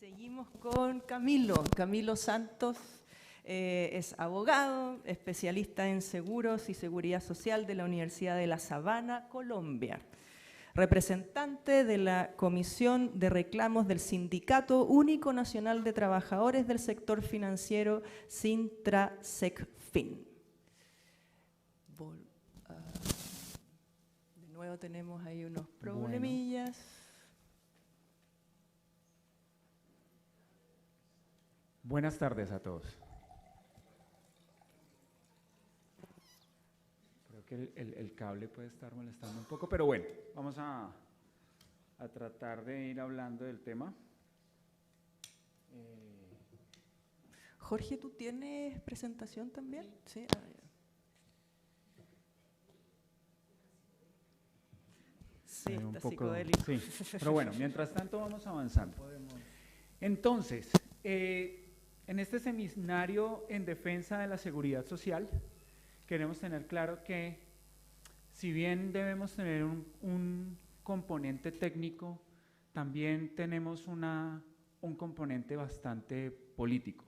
Seguimos con Camilo Santos. Es abogado, especialista en seguros y seguridad social de la Universidad de La Sabana, Colombia. Representante de la Comisión de Reclamos del Sindicato Único Nacional de Trabajadores del Sector Financiero, Sintrasecfin. De nuevo tenemos ahí unos problemillas. Buenas tardes a todos. Creo que el cable puede estar molestando un poco, pero bueno, vamos a tratar de ir hablando del tema. Jorge, ¿tú tienes presentación también? Sí. Sí, un está poco, psicodélico. sí, pero bueno, mientras tanto vamos avanzando. Entonces, en este seminario en defensa de la seguridad social, queremos tener claro que si bien debemos tener un componente técnico, también tenemos un componente bastante político.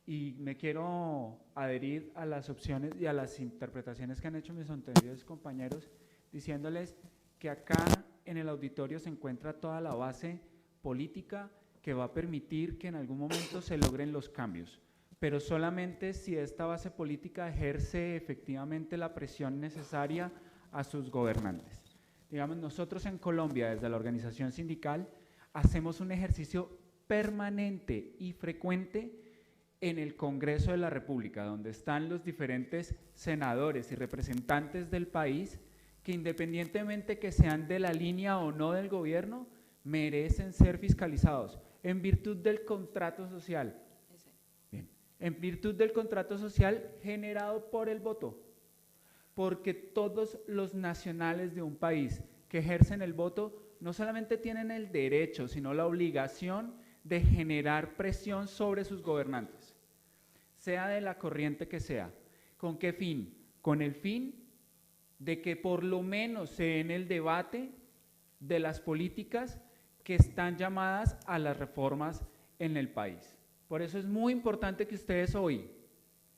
Y me quiero adherir a las opciones y a las interpretaciones que han hecho mis anteriores compañeros, diciéndoles que acá en el auditorio se encuentra toda la base política que va a permitir que en algún momento se logren los cambios, pero solamente si esta base política ejerce efectivamente la presión necesaria a sus gobernantes. Digamos, nosotros en Colombia, desde la organización sindical, hacemos un ejercicio permanente y frecuente en el Congreso de la República, donde están los diferentes senadores y representantes del país que, independientemente que sean de la línea o no del gobierno, merecen ser fiscalizados en virtud del contrato social. Bien, en virtud del contrato social generado por el voto, porque todos los nacionales de un país que ejercen el voto no solamente tienen el derecho, sino la obligación de generar presión sobre sus gobernantes, sea de la corriente que sea. ¿Con qué fin? Con el fin de que por lo menos se dé en el debate de las políticas que están llamadas a las reformas en el país. Por eso es muy importante que ustedes hoy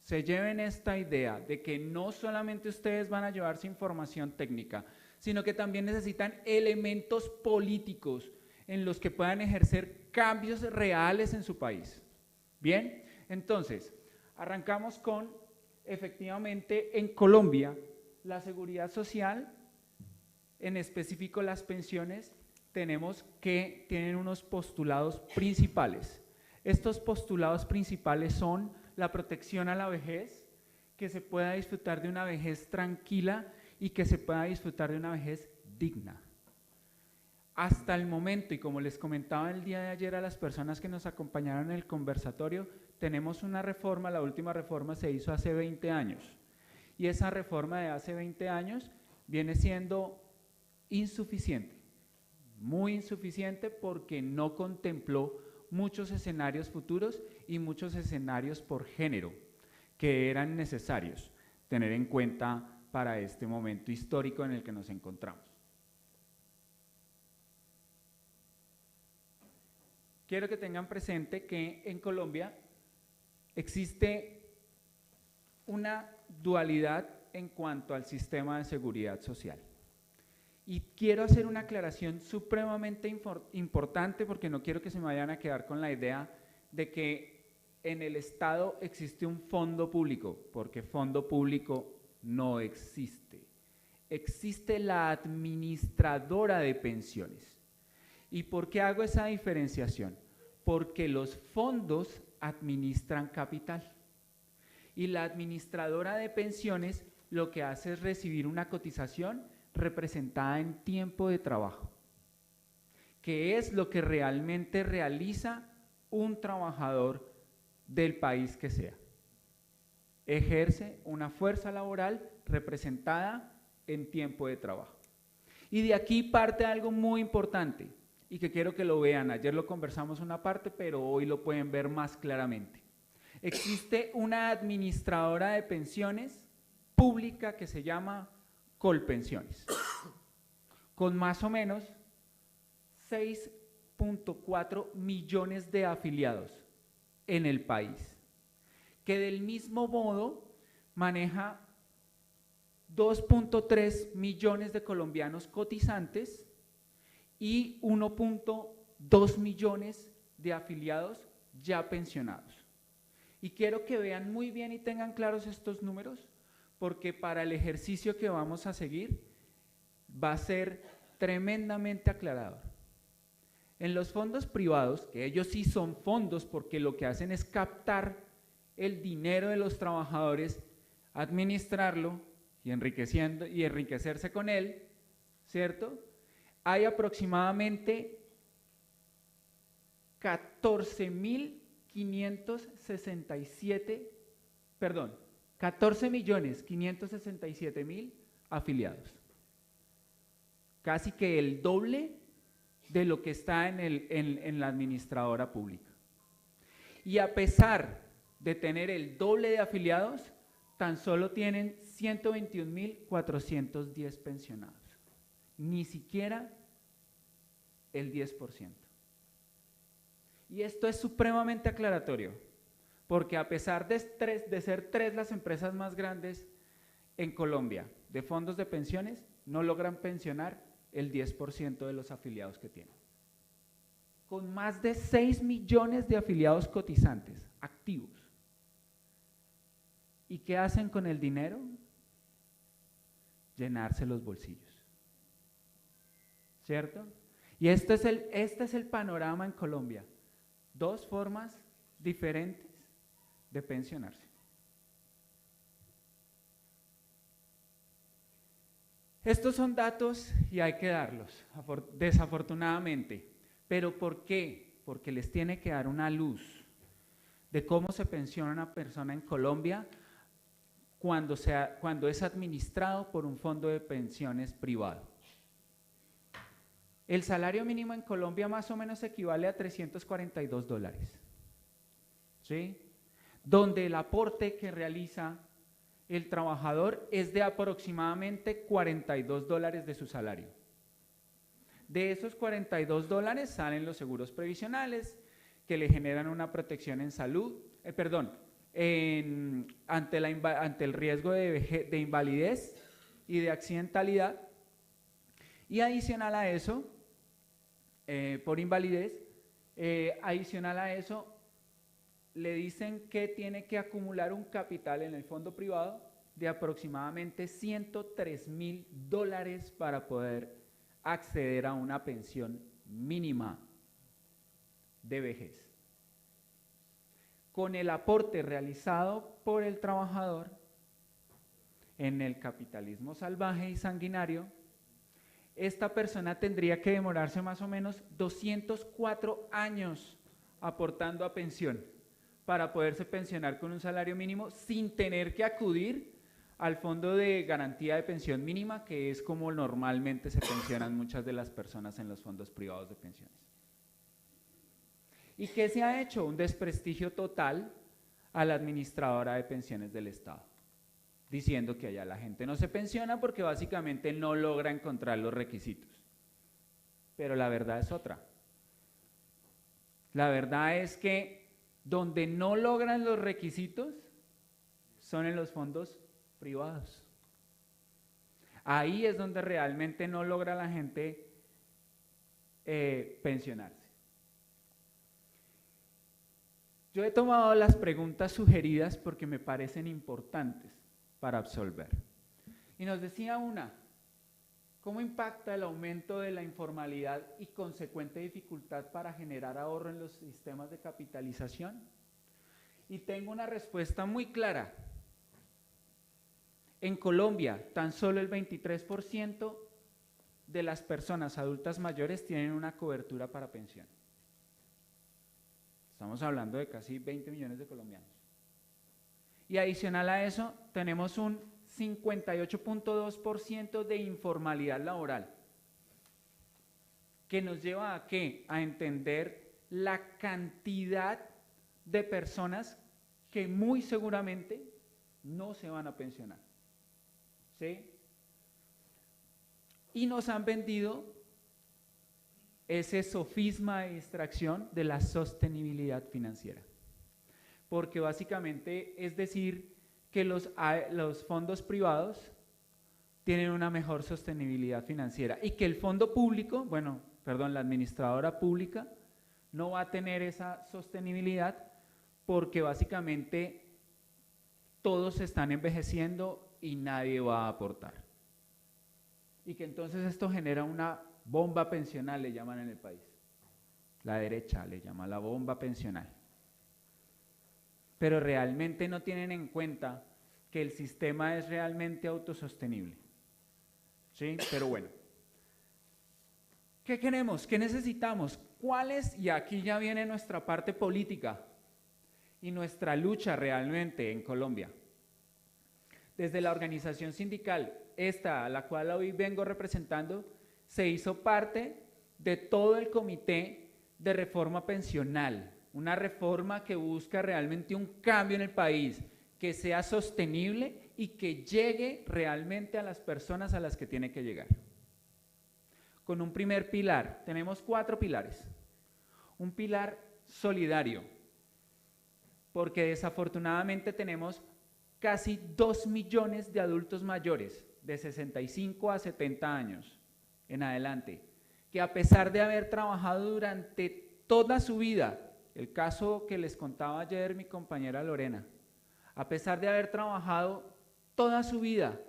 se lleven esta idea de que no solamente ustedes van a llevarse información técnica, sino que también necesitan elementos políticos en los que puedan ejercer cambios reales en su país. Bien, entonces, arrancamos con, efectivamente, en Colombia, la seguridad social, en específico las pensiones, tenemos que tienen unos postulados principales. Estos postulados principales son la protección a la vejez, que se pueda disfrutar de una vejez tranquila y que se pueda disfrutar de una vejez digna. Hasta el momento, y como les comentaba el día de ayer a las personas que nos acompañaron en el conversatorio, tenemos una reforma, la última reforma se hizo hace 20 años, y esa reforma de hace 20 años viene siendo insuficiente. Muy insuficiente porque no contempló muchos escenarios futuros y muchos escenarios por género que eran necesarios tener en cuenta para este momento histórico en el que nos encontramos. Quiero que tengan presente que en Colombia existe una dualidad en cuanto al sistema de seguridad social. Y quiero hacer una aclaración supremamente importante porque no quiero que se me vayan a quedar con la idea de que en el Estado existe un fondo público, porque fondo público no existe. Existe la administradora de pensiones. ¿Y por qué hago esa diferenciación? Porque los fondos administran capital y la administradora de pensiones lo que hace es recibir una cotización representada en tiempo de trabajo, que es lo que realmente realiza un trabajador del país que sea. Ejerce una fuerza laboral representada en tiempo de trabajo. Y de aquí parte algo muy importante y que quiero que lo vean. Ayer lo conversamos una parte, pero hoy lo pueden ver más claramente. Existe una administradora de pensiones pública que se llama Colpensiones, con más o menos 6 2.4 millones de afiliados en el país, que del mismo modo maneja 2.3 millones de colombianos cotizantes y 1.2 millones de afiliados ya pensionados. Y quiero que vean muy bien y tengan claros estos números, porque para el ejercicio que vamos a seguir va a ser tremendamente aclarador. En los fondos privados, que ellos sí son fondos porque lo que hacen es captar el dinero de los trabajadores, administrarlo y enriquecerse con él, ¿cierto? Hay aproximadamente 14.567.000 afiliados. Casi que el doble de lo que está en la administradora pública. Y a pesar de tener el doble de afiliados, tan solo tienen 121.410 pensionados. Ni siquiera el 10%. Y esto es supremamente aclaratorio, porque a pesar de ser tres las empresas más grandes en Colombia de fondos de pensiones, no logran pensionar el 10% de los afiliados que tienen. Con más de 6 millones de afiliados cotizantes activos. ¿Y qué hacen con el dinero? Llenarse los bolsillos. ¿Cierto? Y este es el panorama en Colombia. Dos formas diferentes de pensionarse. Estos son datos y hay que darlos, desafortunadamente. ¿Pero por qué? Porque les tiene que dar una luz de cómo se pensiona una persona en Colombia cuando es administrado por un fondo de pensiones privado. El salario mínimo en Colombia más o menos equivale a $342, ¿sí? Donde el aporte que realiza el trabajador es de aproximadamente $42 de su salario. De esos $42 salen los seguros previsionales que le generan una protección en salud, ante el riesgo de invalidez y de accidentalidad. Y adicional a eso, por invalidez, adicional a eso, le dicen que tiene que acumular un capital en el fondo privado de aproximadamente $103.000 para poder acceder a una pensión mínima de vejez. Con el aporte realizado por el trabajador en el capitalismo salvaje y sanguinario, esta persona tendría que demorarse más o menos 204 años aportando a pensión para poderse pensionar con un salario mínimo sin tener que acudir al fondo de garantía de pensión mínima, que es como normalmente se pensionan muchas de las personas en los fondos privados de pensiones. ¿Y qué se ha hecho? Un desprestigio total a la administradora de pensiones del Estado, diciendo que allá la gente no se pensiona porque básicamente no logra encontrar los requisitos. Pero la verdad es otra. La verdad es que donde no logran los requisitos son en los fondos privados. Ahí es donde realmente no logra la gente pensionarse. Yo he tomado las preguntas sugeridas porque me parecen importantes para absolver. Y nos decía una, ¿cómo impacta el aumento de la informalidad y consecuente dificultad para generar ahorro en los sistemas de capitalización? Y tengo una respuesta muy clara. En Colombia, tan solo el 23% de las personas adultas mayores tienen una cobertura para pensión. Estamos hablando de casi 20 millones de colombianos. Y adicional a eso, tenemos un 58.2% de informalidad laboral, que nos lleva a ¿qué? A entender la cantidad de personas que muy seguramente no se van a pensionar. ¿Sí? Y nos han vendido ese sofisma de distracción de la sostenibilidad financiera. Porque básicamente es decir que los fondos privados tienen una mejor sostenibilidad financiera y que el fondo público, la administradora pública no va a tener esa sostenibilidad porque básicamente todos están envejeciendo y nadie va a aportar. Y que entonces esto genera una bomba pensional, le llaman en el país. La derecha le llama la bomba pensional. Pero realmente no tienen en cuenta que el sistema es realmente autosostenible. ¿Sí? Pero bueno. ¿Qué queremos? ¿Qué necesitamos? ¿Cuáles? Y aquí ya viene nuestra parte política y nuestra lucha realmente en Colombia. Desde la organización sindical, esta a la cual hoy vengo representando, se hizo parte de todo el comité de reforma pensional, una reforma que busca realmente un cambio en el país, que sea sostenible y que llegue realmente a las personas a las que tiene que llegar. Con un primer pilar, tenemos 4 pilares. Un pilar solidario, porque desafortunadamente tenemos casi 2 millones de adultos mayores de 65 a 70 años en adelante, que a pesar de haber trabajado durante toda su vida, el caso que les contaba ayer mi compañera Lorena, a pesar de haber trabajado toda su vida,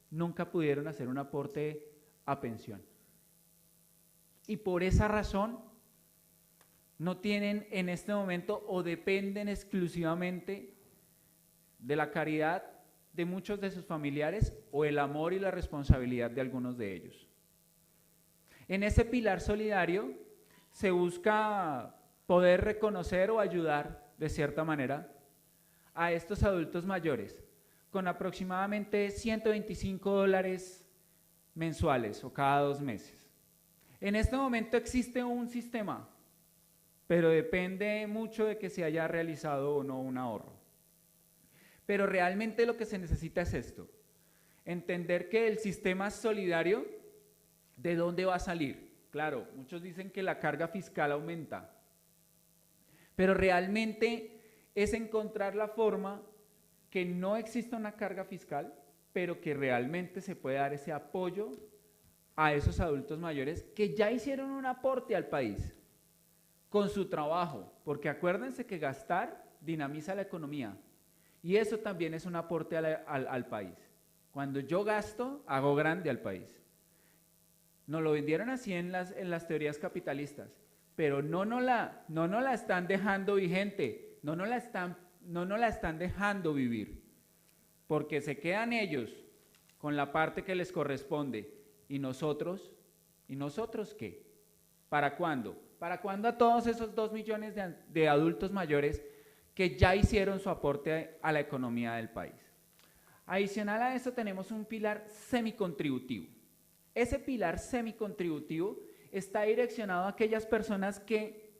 nunca pudieron hacer un aporte a pensión. Y por esa razón no tienen en este momento o dependen exclusivamente de la caridad de muchos de sus familiares o el amor y la responsabilidad de algunos de ellos. En ese pilar solidario se busca poder reconocer o ayudar de cierta manera a estos adultos mayores con aproximadamente $125 mensuales o cada 2 meses. En este momento existe un sistema, pero depende mucho de que se haya realizado o no un ahorro. Pero realmente lo que se necesita es esto, entender que el sistema solidario, ¿de dónde va a salir? Claro, muchos dicen que la carga fiscal aumenta, pero realmente es encontrar la forma que no exista una carga fiscal, pero que realmente se pueda dar ese apoyo a esos adultos mayores que ya hicieron un aporte al país con su trabajo, porque acuérdense que gastar dinamiza la economía y eso también es un aporte al país. Cuando yo gasto, hago grande al país. Nos lo vendieron así en las teorías capitalistas, pero no nos la están dejando vigente, no nos la están dejando vivir, porque se quedan ellos con la parte que les corresponde. ¿Y nosotros qué? ¿Para cuándo? ¿Para cuándo a todos esos 2 millones de adultos mayores que ya hicieron su aporte a la economía del país? Adicional a eso tenemos un pilar semicontributivo. Ese pilar semicontributivo está direccionado a aquellas personas que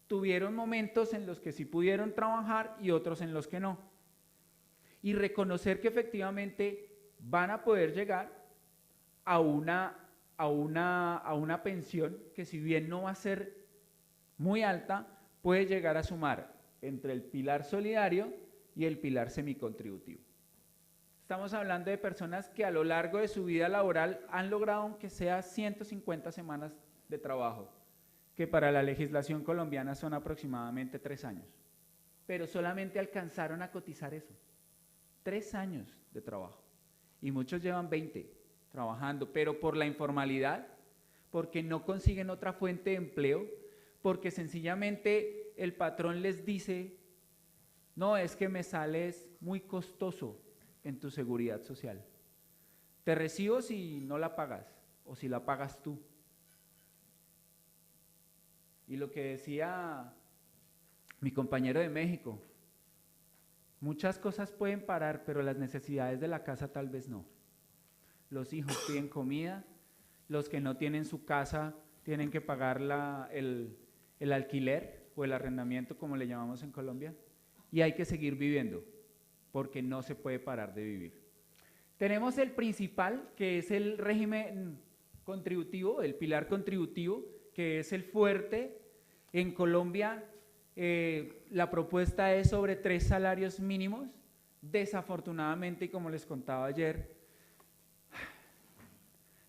tuvieron momentos en los que sí pudieron trabajar y otros en los que no. Y reconocer que efectivamente van a poder llegar a una pensión que, si bien no va a ser muy alta, puede llegar a sumar entre el pilar solidario y el pilar semicontributivo. Estamos hablando de personas que a lo largo de su vida laboral han logrado, aunque sea 150 semanas de trabajo, que para la legislación colombiana son aproximadamente 3 años, pero solamente alcanzaron a cotizar eso, 3 años de trabajo, y muchos llevan 20 trabajando, pero por la informalidad, porque no consiguen otra fuente de empleo, porque sencillamente el patrón les dice, no, es que me sales muy costoso en tu seguridad social, te recibo si no la pagas o si la pagas tú. Y lo que decía mi compañero de México, muchas cosas pueden parar, pero las necesidades de la casa tal vez no. Los hijos piden comida, los que no tienen su casa tienen que pagar el alquiler o el arrendamiento, como le llamamos en Colombia, y hay que seguir viviendo, porque no se puede parar de vivir. Tenemos el principal, que es el régimen contributivo, el pilar contributivo, que es el fuerte. En Colombia la propuesta es sobre 3 salarios mínimos. Desafortunadamente, y como les contaba ayer,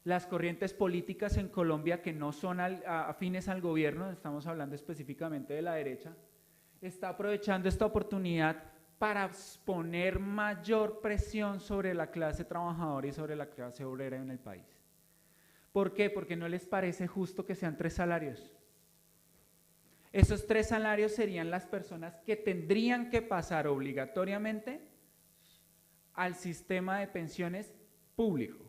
las corrientes políticas en Colombia que no son afines al gobierno, estamos hablando específicamente de la derecha, está aprovechando esta oportunidad para poner mayor presión sobre la clase trabajadora y sobre la clase obrera en el país. ¿Por qué? Porque no les parece justo que sean 3 salarios. Esos 3 salarios serían las personas que tendrían que pasar obligatoriamente al sistema de pensiones público.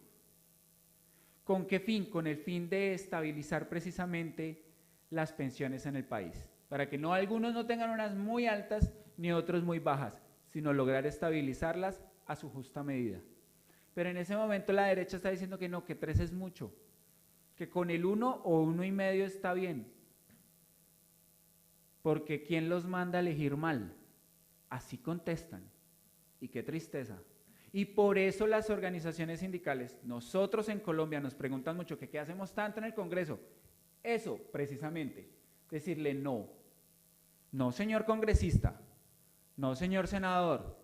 ¿Con qué fin? Con el fin de estabilizar precisamente las pensiones en el país, para que no algunos no tengan unas muy altas ni otros muy bajas, sino lograr estabilizarlas a su justa medida. Pero en ese momento la derecha está diciendo que no, que 3 es mucho, que con el 1 o 1,5 está bien, porque ¿quién los manda a elegir mal? Así contestan, y qué tristeza. Y por eso las organizaciones sindicales, nosotros en Colombia nos preguntan mucho que qué hacemos tanto en el Congreso. Eso, precisamente, decirle no. No, señor congresista, no, señor senador,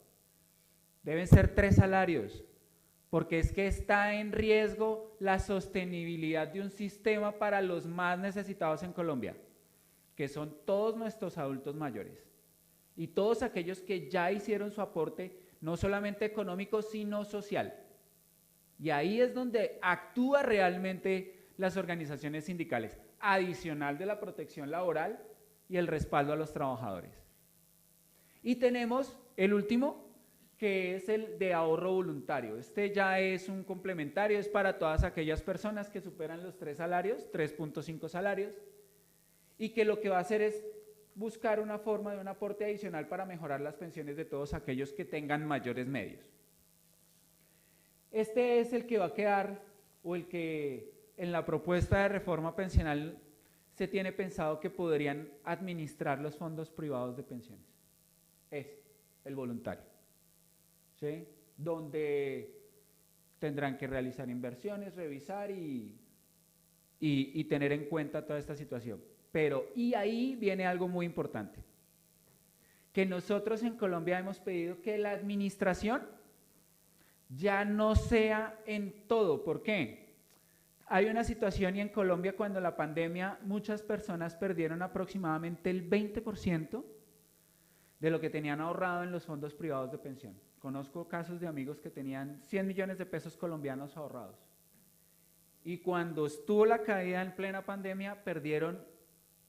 deben ser 3 salarios, porque es que está en riesgo la sostenibilidad de un sistema para los más necesitados en Colombia, que son todos nuestros adultos mayores y todos aquellos que ya hicieron su aporte no solamente económico, sino social. Y ahí es donde actúa realmente las organizaciones sindicales, adicional de la protección laboral y el respaldo a los trabajadores. Y tenemos el último, que es el de ahorro voluntario. Este ya es un complementario, es para todas aquellas personas que superan los 3 salarios, 3.5 salarios, y que lo que va a hacer es buscar una forma de un aporte adicional para mejorar las pensiones de todos aquellos que tengan mayores medios. Este es el que va a quedar, o el que en la propuesta de reforma pensional se tiene pensado que podrían administrar los fondos privados de pensiones. Es el voluntario, ¿sí? Donde tendrán que realizar inversiones, revisar y tener en cuenta toda esta situación. Pero, y ahí viene algo muy importante, que nosotros en Colombia hemos pedido que la administración ya no sea en todo. ¿Por qué? Hay una situación, y en Colombia cuando la pandemia muchas personas perdieron aproximadamente el 20% de lo que tenían ahorrado en los fondos privados de pensión. Conozco casos de amigos que tenían 100 millones de pesos colombianos ahorrados. Y cuando estuvo la caída en plena pandemia, perdieron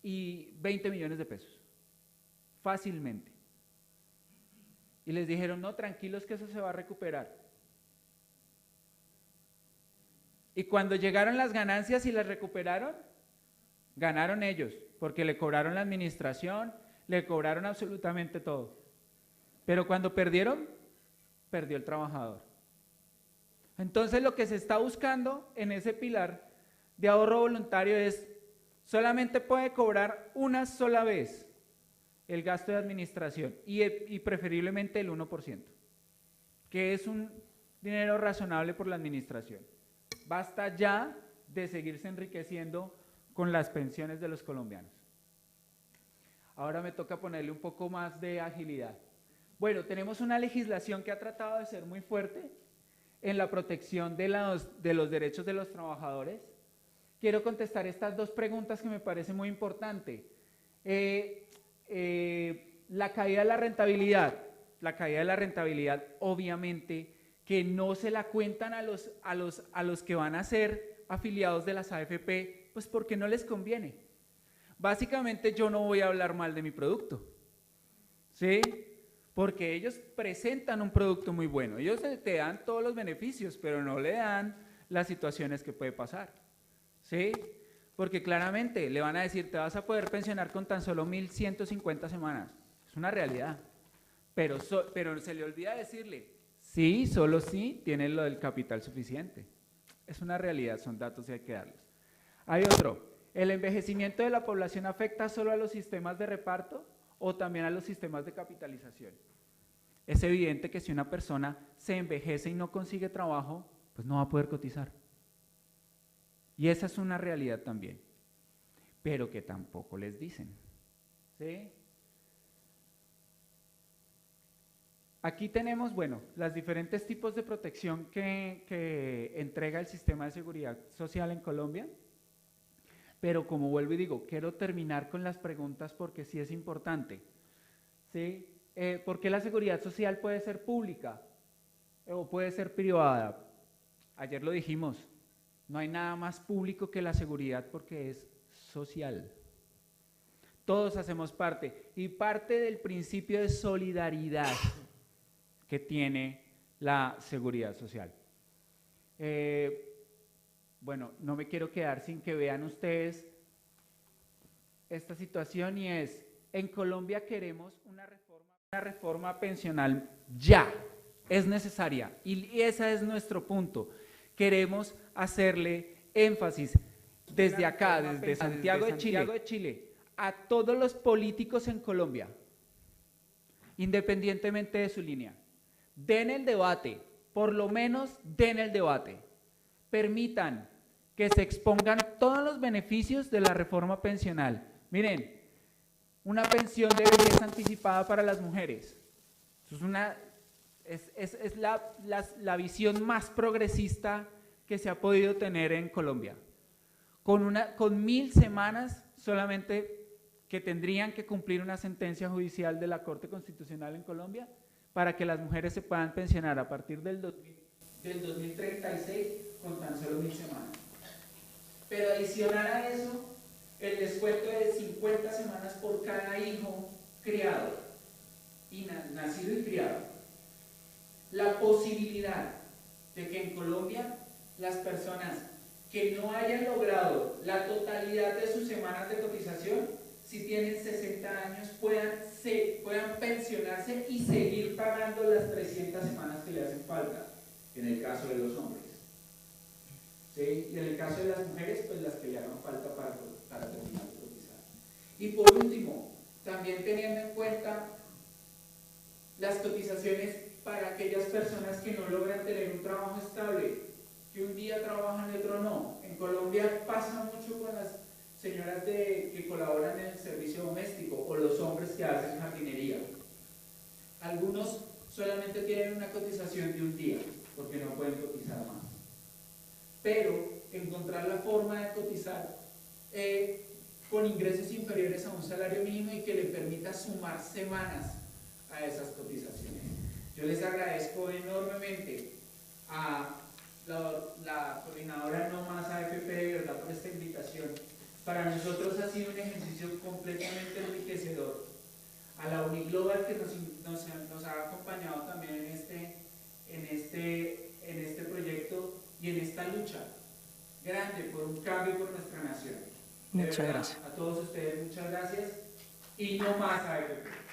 20 millones de pesos, fácilmente. Y les dijeron, no, tranquilos que eso se va a recuperar. Y cuando llegaron las ganancias y las recuperaron, ganaron ellos, porque le cobraron la administración, le cobraron absolutamente todo. Pero cuando perdieron, perdió el trabajador. Entonces lo que se está buscando en ese pilar de ahorro voluntario es, solamente puede cobrar una sola vez el gasto de administración y preferiblemente el 1%, que es un dinero razonable por la administración. Basta ya de seguirse enriqueciendo con las pensiones de los colombianos. Ahora me toca ponerle un poco más de agilidad. Bueno, tenemos una legislación que ha tratado de ser muy fuerte en la protección de los derechos de los trabajadores. Quiero contestar estas 2 preguntas que me parecen muy importantes. La caída de la rentabilidad. La caída de la rentabilidad, obviamente, que no se la cuentan a los que van a ser afiliados de las AFP, pues porque no les conviene. Básicamente yo no voy a hablar mal de mi producto, ¿sí? Porque ellos presentan un producto muy bueno. Ellos te dan todos los beneficios, pero no le dan las situaciones que puede pasar, ¿sí? Porque claramente le van a decir, te vas a poder pensionar con tan solo 1.150 semanas. Es una realidad. Pero se le olvida decirle, sí, solo sí tienes lo del capital suficiente. Es una realidad, son datos y hay que darlos. Hay otro, ¿el envejecimiento de la población afecta solo a los sistemas de reparto o también a los sistemas de capitalización? Es evidente que si una persona se envejece y no consigue trabajo, pues no va a poder cotizar. Y esa es una realidad también. pero que tampoco les dicen. ¿Sí? Aquí tenemos, bueno, los diferentes tipos de protección que entrega el sistema de seguridad social en Colombia, pero como vuelvo y digo, quiero terminar con las preguntas porque sí es importante. ¿Sí? ¿Por qué la seguridad social puede ser pública o puede ser privada? Ayer lo dijimos, no hay nada más público que la seguridad porque es social. Todos hacemos parte, y parte del principio de solidaridad que tiene la seguridad social. Bueno, no me quiero quedar sin que vean ustedes esta situación, y es, en Colombia queremos una reforma pensional ya, es necesaria, y ese es nuestro punto. Queremos hacerle énfasis desde acá, desde Santiago de Chile, a todos los políticos en Colombia, independientemente de su línea. Den el debate, por lo menos den el debate. Permitan que se expongan todos los beneficios de la reforma pensional. Miren, una pensión de vejez anticipada para las mujeres. Eso es la visión más progresista que se ha podido tener en Colombia. Con 1000 semanas solamente que tendrían que cumplir una sentencia judicial de la Corte Constitucional en Colombia para que las mujeres se puedan pensionar a partir del 2036 con tan solo 1000 semanas. Pero adicional a eso, el descuento de 50 semanas por cada hijo criado, y nacido y criado. La posibilidad de que en Colombia las personas que no hayan logrado la totalidad de sus semanas de cotización, si tienen 60 años, puedan pensionarse y seguir pagando las 300 semanas que le hacen falta, en el caso de los hombres. ¿Sí? Y en el caso de las mujeres, pues las que le hagan falta para terminar de cotizar. Y por último, también teniendo en cuenta las cotizaciones para aquellas personas que no logran tener un trabajo estable, que un día trabajan y otro no. En Colombia pasa mucho con las señoras que colaboran en el servicio doméstico o los hombres que hacen jardinería. Algunos solamente tienen una cotización de un día porque no pueden cotizar más. Pero encontrar la forma de cotizar con ingresos inferiores a un salario mínimo y que le permita sumar semanas a esas cotizaciones. Yo les agradezco enormemente a la coordinadora No Más AFP, de verdad, por esta invitación. Para nosotros ha sido un ejercicio completamente enriquecedor. A la Uniglobal, que nos ha acompañado también en este proyecto y en esta lucha grande por un cambio por nuestra nación. Muchas gracias. A todos ustedes, muchas gracias. Y No Más AFP.